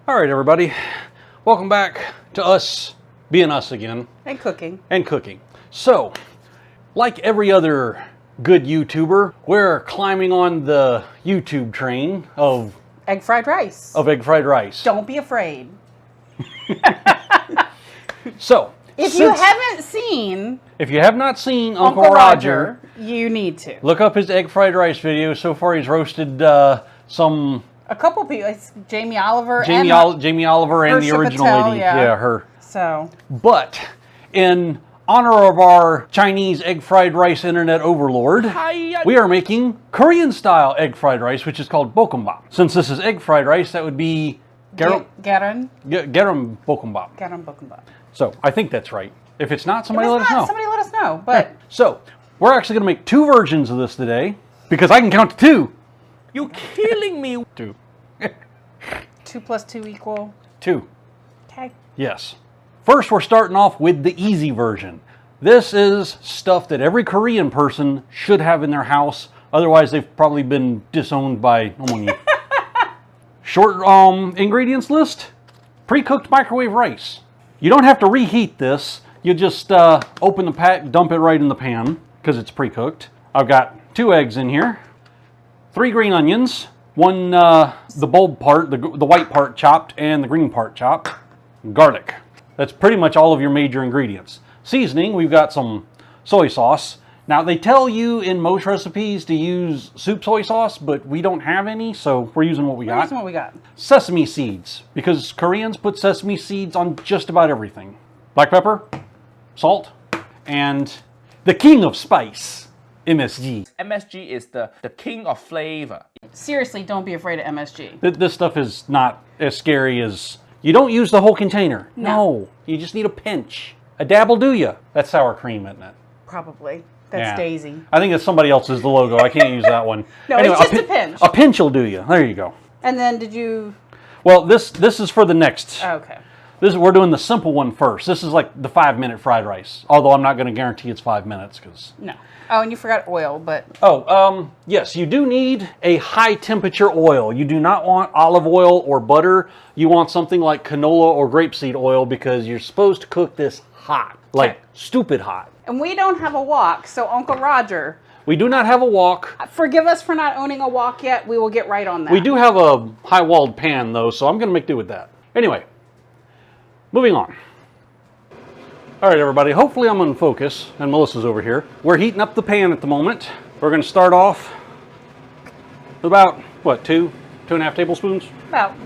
All right, everybody. Welcome back to us being us again. And cooking. And cooking. So, like every other good YouTuber, we're climbing on the YouTube train of egg fried rice. egg fried rice. Don't be afraid. So, if you have not seen Uncle Roger, you need to. Look up his egg fried rice video. So far, he's roasted a couple people. It's Jamie Oliver and the original Patel, lady. Yeah, her. So. But in honor of our Chinese egg fried rice internet overlord, we are making Korean style egg fried rice, which is called Bokkeumbap. Since this is egg fried rice, that would be Gyeran Bokkeumbap. Gyeran Bokkeumbap. So I think that's right. If it's not, somebody let us know. Somebody let us know. But so we're actually going to make two versions of this today because I can count to two. You're killing me. Two. 2 + 2 = 2. Okay. Yes. First, we're starting off with the easy version. This is stuff that every Korean person should have in their house. Otherwise, they've probably been disowned by you. Short ingredients list. Pre-cooked microwave rice. You don't have to reheat this. You just open the pack, dump it right in the pan because it's pre-cooked. I've got 2 eggs in here. 3 green onions. 1, the bulb part, the white part chopped, and the green part chopped. Garlic. That's pretty much all of your major ingredients. Seasoning, we've got some soy sauce. Now, they tell you in most recipes to use soup soy sauce, but we don't have any, so we're using what we got. Sesame seeds, because Koreans put sesame seeds on just about everything. Black pepper, salt, and the king of spice, MSG. MSG is the king of flavor. Seriously, don't be afraid of MSG. This stuff is not as scary as... You don't use the whole container. No. You just need a pinch. A dab will do you. That's sour cream, isn't it? Probably. That's Daisy. I think it's somebody else's the logo. I can't use that one. No, anyway, it's just a pinch. A pinch will do you. There you go. And then did you... Well, this is for the next... Okay. We're doing the simple one first. This is like the 5-minute fried rice. Although I'm not going to guarantee it's 5 minutes because... No. Oh, and you forgot oil, but... Yes, you do need a high temperature oil. You do not want olive oil or butter. You want something like canola or grapeseed oil because you're supposed to cook this hot. Like stupid hot. And we don't have a wok, so Uncle Roger... We do not have a wok. Forgive us for not owning a wok yet. We will get right on that. We do have a high-walled pan, though, so I'm going to make do with that. Anyway, moving on. All right, everybody. Hopefully I'm in focus, and Melissa's over here. We're heating up the pan at the moment. We're going to start off with about, what, 2.5 tablespoons? About.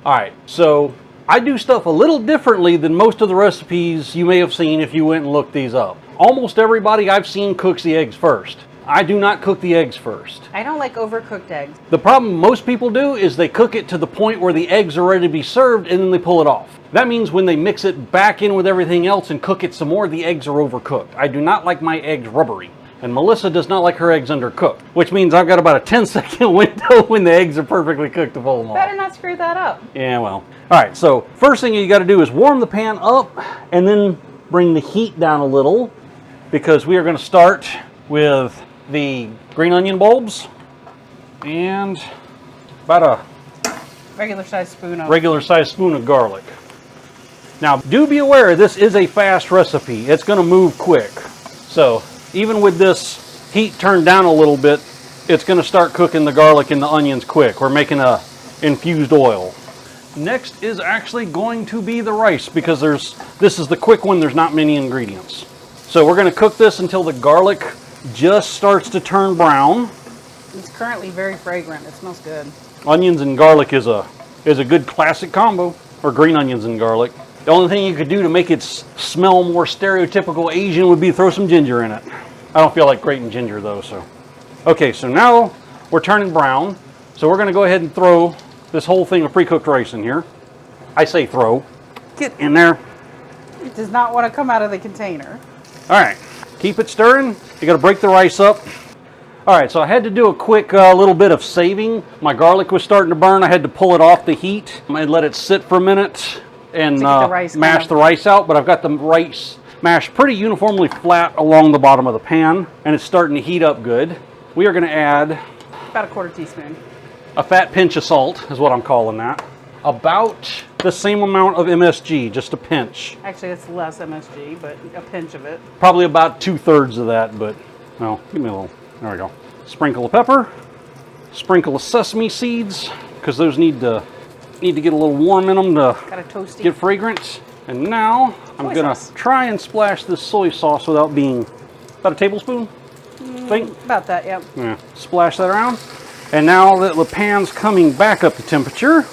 All right, so I do stuff a little differently than most of the recipes you may have seen if you went and looked these up. Almost everybody I've seen cooks the eggs first. I do not cook the eggs first. I don't like overcooked eggs. The problem most people do is they cook it to the point where the eggs are ready to be served and then they pull it off. That means when they mix it back in with everything else and cook it some more, the eggs are overcooked. I do not like my eggs rubbery. And Melissa does not like her eggs undercooked, which means I've got about a 10-second window when the eggs are perfectly cooked to pull them off. Better not screw that up. Yeah, well. All right, so first thing you got to do is warm the pan up and then bring the heat down a little because we are going to start with the green onion bulbs and about a regular sized spoon of garlic. Now, do be aware this is a fast recipe. It's going to move quick. So, even with this heat turned down a little bit, it's going to start cooking the garlic and the onions quick. We're making a infused oil. Next is actually going to be the rice because this is the quick one. There's not many ingredients. So we're going to cook this until the garlic just starts to turn brown. It's currently very fragrant. It smells good. Onions and garlic is a good classic combo, or green onions and garlic. The only thing you could do to make it smell more stereotypical Asian would be throw some ginger in it. I don't feel like grating ginger though, so. Okay, so now we're turning brown. So we're going to go ahead and throw this whole thing of pre-cooked rice in here. I say throw. Get in there. It does not want to come out of the container. All right, keep it stirring. You got to break the rice up. All right, so I had to do a quick little bit of saving. My garlic was starting to burn. I had to pull it off the heat and let it sit for a minute and mash the rice out. But I've got the rice mashed pretty uniformly flat along the bottom of the pan, and it's starting to heat up good. We are going to add about a 1/4 teaspoon. A fat pinch of salt is what I'm calling that. about the same amount of MSG, just a pinch. Actually, it's less MSG, but a pinch of it. Probably about 2/3 of that, but no, give me a little. There we go. Sprinkle of pepper, sprinkle of sesame seeds, because those need to get a little warm in them to Got a toasty. get fragrant. And now I'm gonna try and splash this soy sauce without being about a tablespoon. Think About that, yep. yeah. Splash that around. And now that the pan's coming back up to temperature,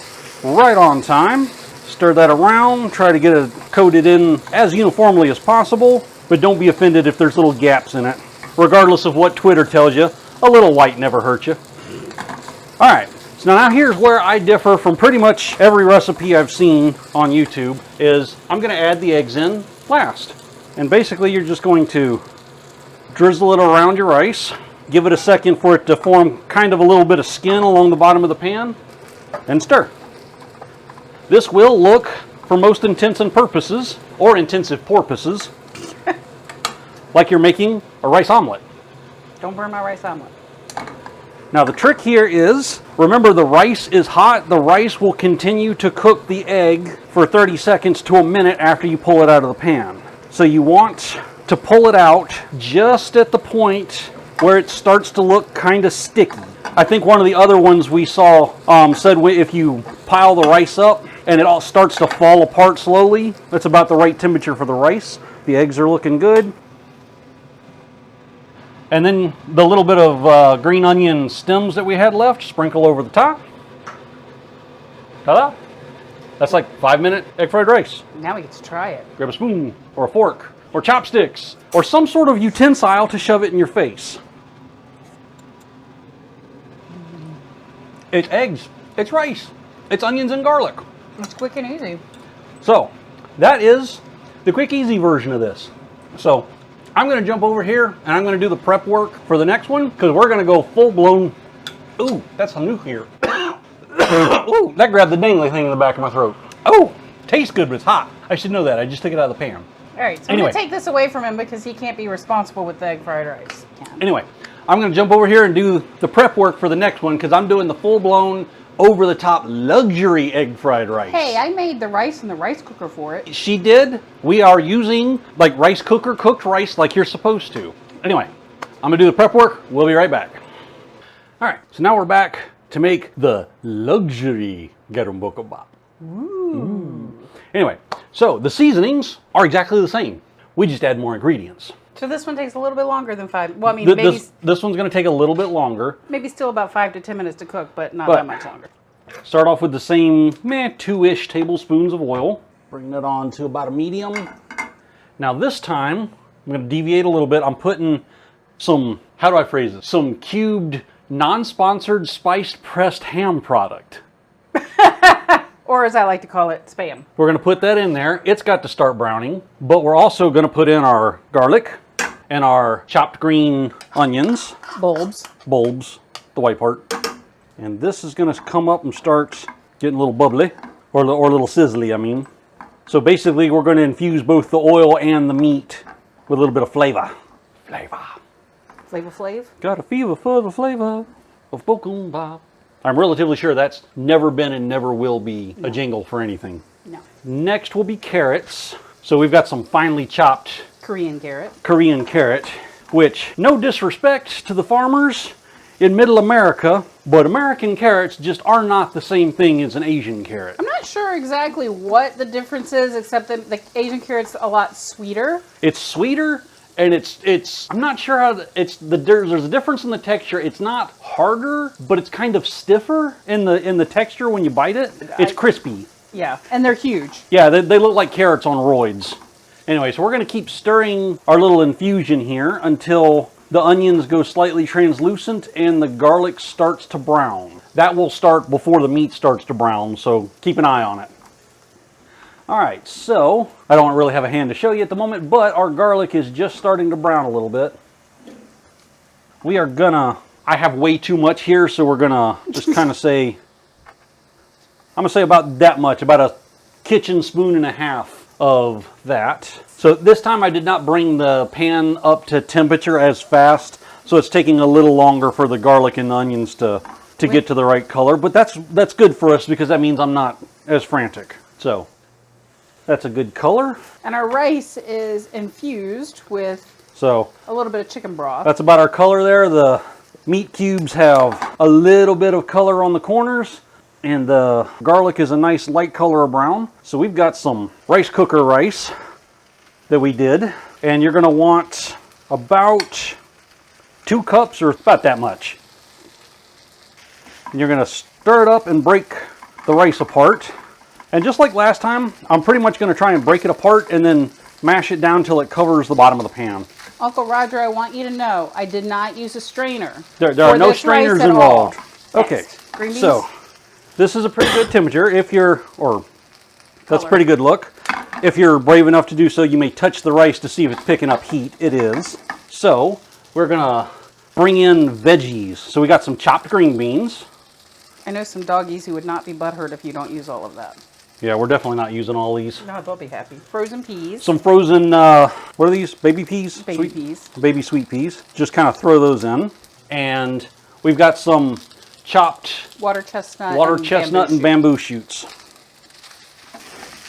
right on time, stir that around, try to get it coated in as uniformly as possible, but don't be offended if there's little gaps in it. Regardless of what Twitter tells you, a little white never hurt you. All right, so now here's where I differ from pretty much every recipe I've seen on YouTube, is I'm gonna add the eggs in last. And basically you're just going to drizzle it around your rice, give it a second for it to form kind of a little bit of skin along the bottom of the pan, and stir. This will look, for most intents and purposes, or intensive porpoises, like you're making a rice omelet. Don't burn my rice omelet. Now the trick here is, remember the rice is hot, the rice will continue to cook the egg for 30 seconds to a minute after you pull it out of the pan. So you want to pull it out just at the point where it starts to look kind of sticky. I think one of the other ones we saw said if you pile the rice up and it all starts to fall apart slowly, that's about the right temperature for the rice. The eggs are looking good. And then the little bit of green onion stems that we had left, sprinkle over the top. Ta-da! That's like 5-minute egg fried rice. Now we get to try it. Grab a spoon or a fork or chopsticks or some sort of utensil to shove it in your face. It's eggs, it's rice, it's onions and garlic. It's quick and easy. So that is the quick, easy version of this. So I'm going to jump over here and I'm going to do the prep work for the next one, because we're going to go full blown. Ooh, that's Hanguk here. Ooh, that grabbed the dangly thing in the back of my throat. Oh, tastes good, but it's hot. I should know that. I just took it out of the pan. All right, so Anyway. I'm going to take this away from him because he can't be responsible with the egg fried rice. Anyway, I'm going to jump over here and do the prep work for the next one, because I'm doing the full blown, over the top luxury egg fried rice. Hey, I made the rice in the rice cooker for it. She did. We are using like rice cooker cooked rice like you're supposed to. Anyway, I'm gonna do the prep work. We'll be right back. All right, so now we're back to make the luxury 계란볶음밥. Ooh. Anyway, so the seasonings are exactly the same. We just add more ingredients. So this one takes a little bit longer than 5. Well, I mean, maybe This one's gonna take a little bit longer. maybe still about 5 to 10 minutes to cook, but not that much longer. Start off with the same 2-ish tablespoons of oil. Bring that on to about a medium. Now this time, I'm going to deviate a little bit. I'm putting some, how do I phrase it? Some cubed, non-sponsored spiced pressed ham product. Or as I like to call it, Spam. We're going to put that in there. It's got to start browning, but we're also going to put in our garlic and our chopped green onions. Bulbs. Bulbs, the white part. And this is going to come up and start getting a little bubbly, or a little sizzly, I mean. So basically we're going to infuse both the oil and the meat with a little bit of flavor. Flavor Flav? Got a fever for the flavor of Bokkeumbap. I'm relatively sure that's never been and never will be a jingle for anything. No. Next will be carrots. So we've got some finely chopped Korean carrot. Which, no disrespect to the farmers in middle America, but American carrots just are not the same thing as an Asian carrot. I'm not sure exactly what the difference is, except that the Asian carrot's a lot sweeter. It's sweeter, and it's I'm not sure how there's a difference in the texture. It's not harder, but it's kind of stiffer in the texture when you bite it. It's crispy. Yeah, and they're huge. Yeah, they look like carrots on roids. Anyway, so we're going to keep stirring our little infusion here until the onions go slightly translucent and the garlic starts to brown. That will start before the meat starts to brown, so keep an eye on it. All right, so I don't really have a hand to show you at the moment, but our garlic is just starting to brown a little bit. We are gonna, I have way too much here, so we're gonna just kind of say, I'm gonna say about that much, about a kitchen spoon and a half of that. So this time I did not bring the pan up to temperature as fast, so it's taking a little longer for the garlic and the onions to get to the right color, but that's good for us because that means I'm not as frantic. So that's a good color. And our rice is infused with So a little bit of chicken broth. that's about our color there. The meat cubes have a little bit of color on the corners, and the garlic is a nice light color of brown. So we've got some rice cooker rice that we did, and you're going to want about 2 cups or about that much. And you're going to stir it up and break the rice apart. And just like last time, I'm pretty much going to try and break it apart and then mash it down till it covers the bottom of the pan. Uncle Roger, I want you to know, I did not use a strainer. There are no strainers involved. Okay, Next. Green beans? so this is a pretty good temperature. If you're, or that's a Color. pretty good look. If you're brave enough to do so, you may touch the rice to see if it's picking up heat. It is. So we're gonna bring in veggies. So we got some chopped green beans. I know some doggies who would not be butthurt if you don't use all of that. Yeah, we're definitely not using all these. No, they'll be happy. Frozen peas. Some frozen, what are these? Baby peas? Baby peas. Baby sweet peas. Just kind of throw those in. And we've got some chopped Water chestnut. and bamboo shoots.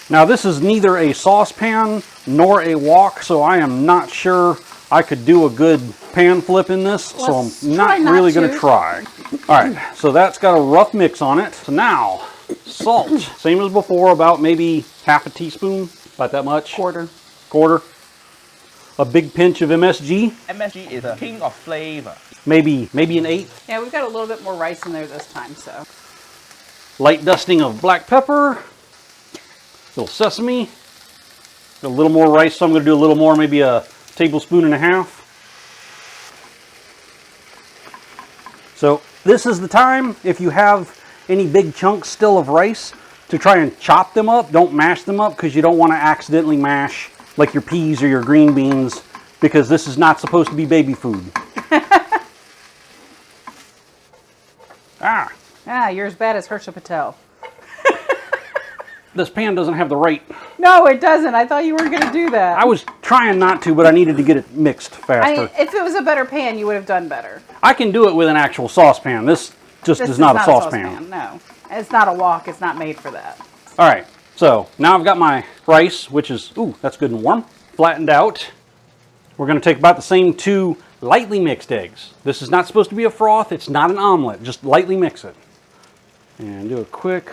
Now this is neither a saucepan nor a wok, so I am not sure I could do a good pan flip in this, Let's so I'm not try really not going to. to try. All right, so that's got a rough mix on it. So now, salt. Same as before, about maybe half a teaspoon, about that much. Quarter. A big pinch of MSG, MSG is the king of flavor. maybe an eighth. Yeah, we've got a little bit more rice in there this time, so. Light dusting of black pepper, little sesame, a little more rice, so I'm going to do a little more, maybe a tablespoon and a half. So this is the time, if you have any big chunks still of rice, to try and chop them up. Don't mash them up because you don't want to accidentally mash like your peas or your green beans, because this is not supposed to be baby food. You're as bad as Harsha Patel. This pan doesn't have the right... No, it doesn't. I thought you were going to do that. I was trying not to, but I needed to get it mixed faster. If it was a better pan, you would have done better. I can do it with an actual saucepan. This just is not a saucepan. No, it's not a wok. It's not made for that. All right, so now I've got my rice, which is, ooh, that's good and warm, flattened out. We're going to take about the same 2 lightly mixed eggs. This is not supposed to be a froth. It's not an omelet. Just lightly mix it. And do a quick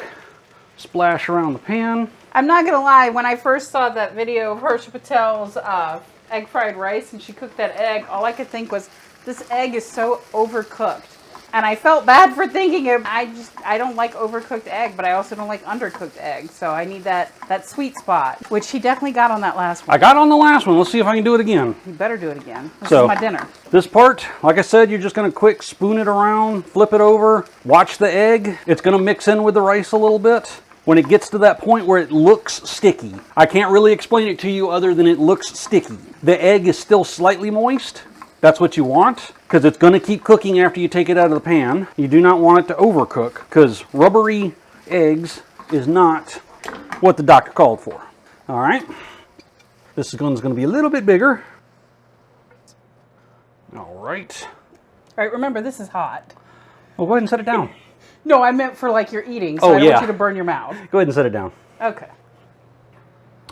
splash around the pan. I'm not going to lie. When I first saw that video of Harsha Patel's egg fried rice and she cooked that egg, all I could think was, this egg is so overcooked. And I felt bad for thinking it. I don't like overcooked egg, but I also don't like undercooked egg. So I need that sweet spot, which he definitely got on that last one. I got on the last one. Let's see if I can do it again. You better do it again. This So- is my dinner. This part, like I said, you're just going to quick spoon it around, flip it over, watch the egg. It's going to mix in with the rice a little bit. When it gets to that point where it looks sticky, I can't really explain it to you other than it looks sticky. The egg is still slightly moist. That's what you want, because it's going to keep cooking after you take it out of the pan. You do not want it to overcook, because rubbery eggs is not what the doctor called for. All right. This one's going to be a little bit bigger. All right. All right, remember, this is hot. Well, go ahead and set it down. No, I meant for like you're eating, so Oh, I don't yeah. want you to burn your mouth. Go ahead and set it down. Okay.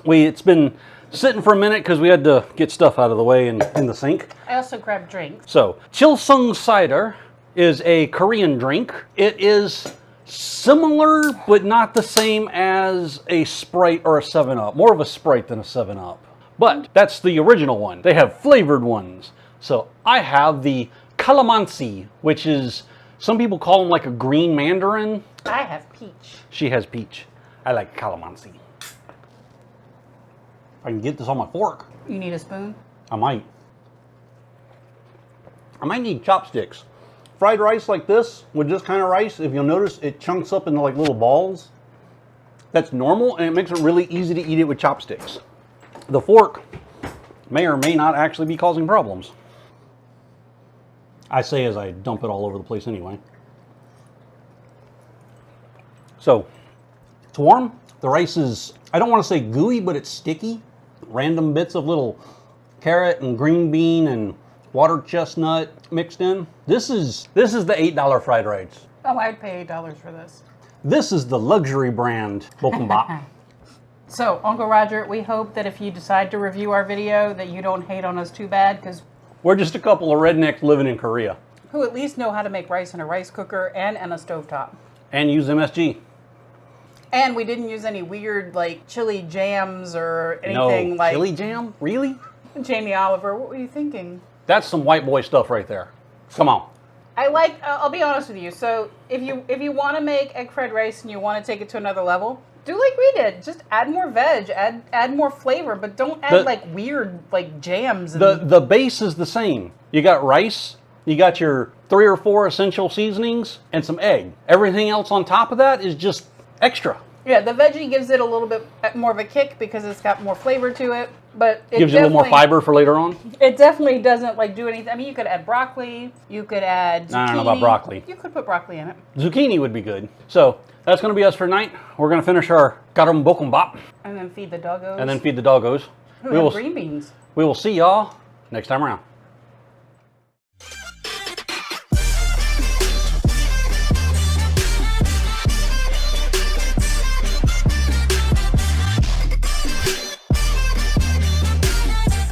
It's been sitting for a minute because we had to get stuff out of the way in the sink. I also grabbed drinks. So, Chilsung cider is a Korean drink. It is similar, but not the same as a Sprite or a 7-Up. More of a Sprite than a 7-Up. But that's the original one. They have flavored ones. So, I have the calamansi, which is, some people call them like a green mandarin. I have peach. She has peach. I like calamansi. If I can get this on my fork, You need a spoon? I might. I might need chopsticks. Fried rice like this, with this kind of rice, if you'll notice, it chunks up into like little balls. That's normal, and it makes it really easy to eat it with chopsticks. The fork may or may not actually be causing problems. I say as I dump it all over the place anyway. So, it's warm. The rice is, I don't want to say gooey, but it's sticky. Random bits of little carrot and green bean and water chestnut mixed in. This is the $8 fried rice. Oh, I'd pay $8 for this. This is the luxury brand Bokkeumbap. So, Uncle Roger, we hope that if you decide to review our video, that you don't hate on us too bad, because We're just a couple of rednecks living in Korea. who at least know how to make rice in a rice cooker and in a stovetop. And use MSG. And we didn't use any weird, like, chili jams or anything No, like... chili jam? Really? Jamie Oliver, what were you thinking? That's some white boy stuff right there. Come on. I'll be honest with you. So if you want to make egg fried rice and you want to take it to another level, do like we did. Just add more veg, add more flavor, but don't add like weird like jams. And The base is the same. You got rice, you got your 3 or 4 essential seasonings, and some egg. Everything else on top of that is just extra. yeah, the veggie gives it a little bit more of a kick because it's got more flavor to it. But it Gives you a little more fiber for later on. It definitely doesn't like do anything. I mean, you could add broccoli. You could add zucchini. I don't know about broccoli. You could put broccoli in it. Zucchini would be good. So that's going to be us for tonight. We're going to finish our Bokkeumbap And then feed the doggos. and then feed the doggos. Ooh, and green beans. We will see y'all next time around.